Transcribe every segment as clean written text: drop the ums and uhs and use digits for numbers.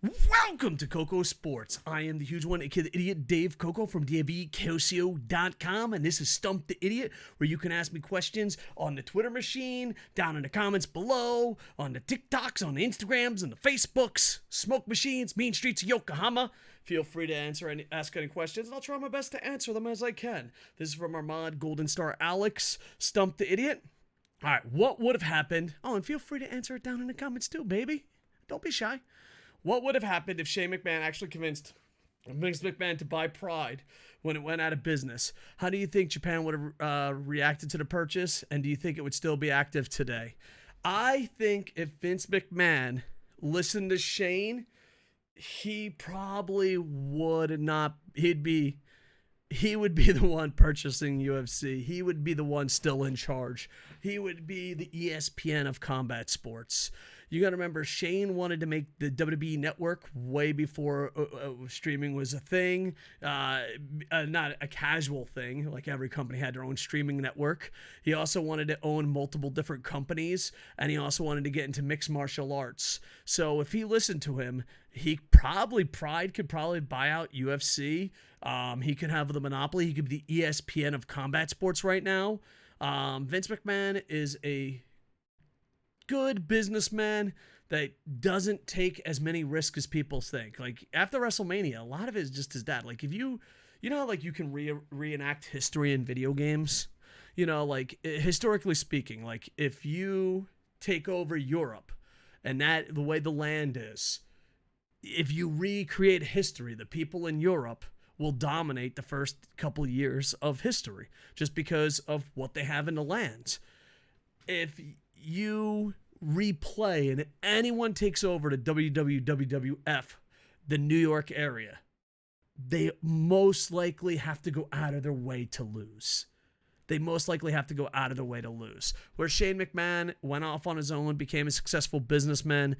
Welcome to KocoSports. I am the huge one, aka the idiot Dave Koco from DABKOCO.com, and this is Stump the Idiot, where you can ask me questions on the Twitter machine, down in the comments below, on the TikToks, on the Instagrams, and the Facebooks, smoke machines, mean streets of Yokohama. Feel free to ask any questions, and I'll try my best to answer them as I can. This is from our mod, Golden Star Alex, Stump the Idiot. All right, what would have happened? Oh, and feel free to answer it down in the comments too, baby. Don't be shy. What would have happened if Shane McMahon actually convinced Vince McMahon to buy Pride when it went out of business? How do you think Japan would have reacted to the purchase, and do you think it would still be active today? I think if Vince McMahon listened to Shane, he probably would not. He would be the one purchasing UFC. He would be the one still in charge. He would be the ESPN of combat sports. You got to remember, Shane wanted to make the WWE Network way before streaming was a thing, not a casual thing, like every company had their own streaming network. He also wanted to own multiple different companies, and he also wanted to get into mixed martial arts. So if he listened to him, Pride could probably buy out UFC. He could have the monopoly. He could be the ESPN of combat sports right now. Vince McMahon is a good businessman that doesn't take as many risks as people think. Like after WrestleMania, a lot of it is just his dad. Like if you know, like you can reenact history in video games, like historically speaking, like if you take over Europe and the way the land is, if you recreate history, the people in Europe will dominate the first couple years of history just because of what they have in the lands. If you replay and anyone takes over the WWF, the New York area, they most likely have to go out of their way to lose. Where Shane McMahon went off on his own, became a successful businessman.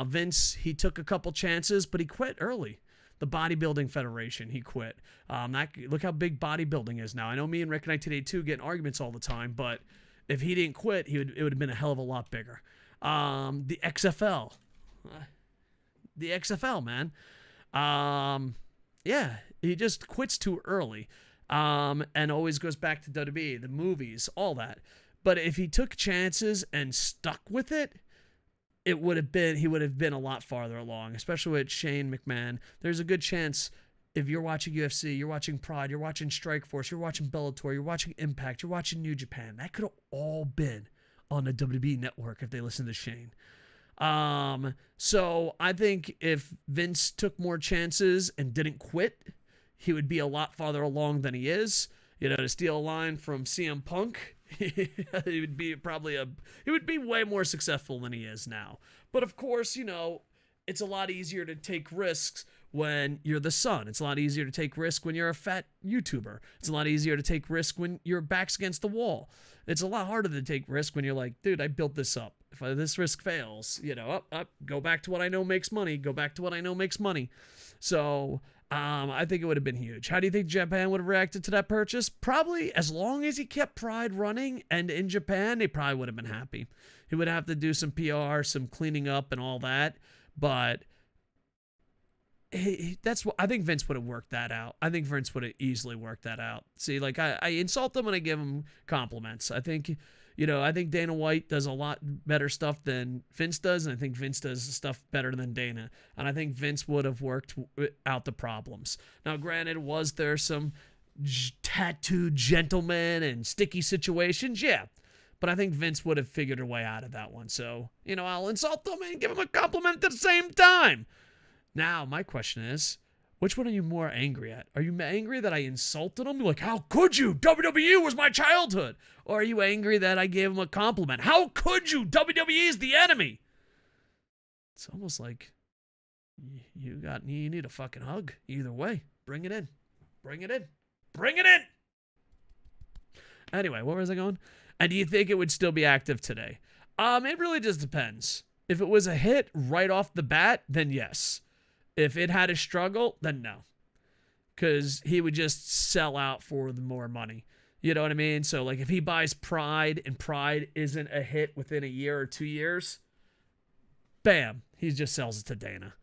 Vince, he took a couple chances, but he quit early. The Bodybuilding Federation, he quit. Look how big bodybuilding is now. I know me and Rick 1982 get in arguments all the time, but if he didn't quit, it would have been a hell of a lot bigger. The XFL. The XFL, man. Yeah, he just quits too early. And always goes back to WWE, the movies, all that. But if he took chances and stuck with it, he would have been a lot farther along, especially with Shane McMahon. There's a good chance if you're watching UFC, you're watching Pride, you're watching Strikeforce, you're watching Bellator, you're watching Impact, you're watching New Japan. That could have all been on the WWE Network if they listened to Shane. So I think if Vince took more chances and didn't quit, he would be a lot farther along than he is. To steal a line from CM Punk, he would be way more successful than he is now. But of course, it's a lot easier to take risks when you're the son. It's a lot easier to take risk when you're a fat YouTuber. It's a lot easier to take risk when your back's against the wall. It's a lot harder to take risk when you're like, dude, I built this up. If this risk fails, go back to what I know makes money. So I think it would have been huge. How do you think Japan would have reacted to that purchase? Probably as long as he kept Pride running and in Japan, they probably would have been happy. He would have to do some PR, some cleaning up and all that. But that's what I think Vince would have worked that out. I think Vince would have easily worked that out. See, like I insult him and I give him compliments. I think Dana White does a lot better stuff than Vince does, and I think Vince does stuff better than Dana. And I think Vince would have worked out the problems. Now, granted, was there some tattooed gentlemen and sticky situations? Yeah. But I think Vince would have figured a way out of that one. So, I'll insult him and give him a compliment at the same time. Now, my question is, which one are you more angry at? Are you angry that I insulted him? You're like, how could you? WWE was my childhood. Or are you angry that I gave him a compliment? How could you? WWE is the enemy. It's almost like you need a fucking hug. Either way, bring it in. Anyway, where was I going? And do you think it would still be active today? It really just depends. If it was a hit right off the bat, then yes. If it had a struggle, then no. Because he would just sell out for the more money. You know what I mean? So, like, if he buys Pride and Pride isn't a hit within a year or 2 years, bam, he just sells it to Dana.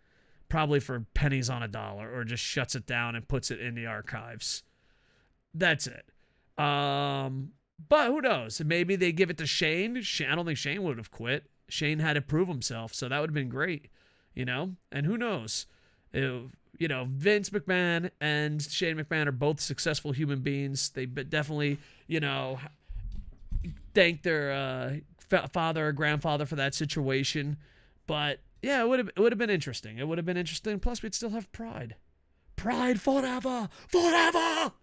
probably for pennies on a dollar, or just shuts it down and puts it in the archives. That's it. But who knows? Maybe they give it to Shane. I don't think Shane would have quit. Shane had to prove himself, so that would have been great, And who knows? Vince McMahon and Shane McMahon are both successful human beings. They definitely, thank their father or grandfather for that situation. But yeah, it would have been interesting. It would have been interesting. Plus, we'd still have Pride. Pride forever, forever.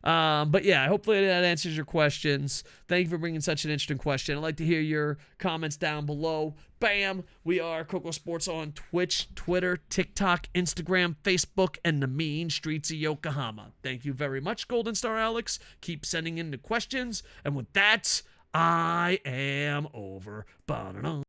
But yeah, hopefully that answers your questions. Thank you for bringing such an interesting question. I'd like to hear your comments down below. Bam! We are KocoSports on Twitch, Twitter, TikTok, Instagram, Facebook, and the mean streets of Yokohama. Thank you very much, Golden Star Alex. Keep sending in the questions. And with that, I am over. Ba-da-da.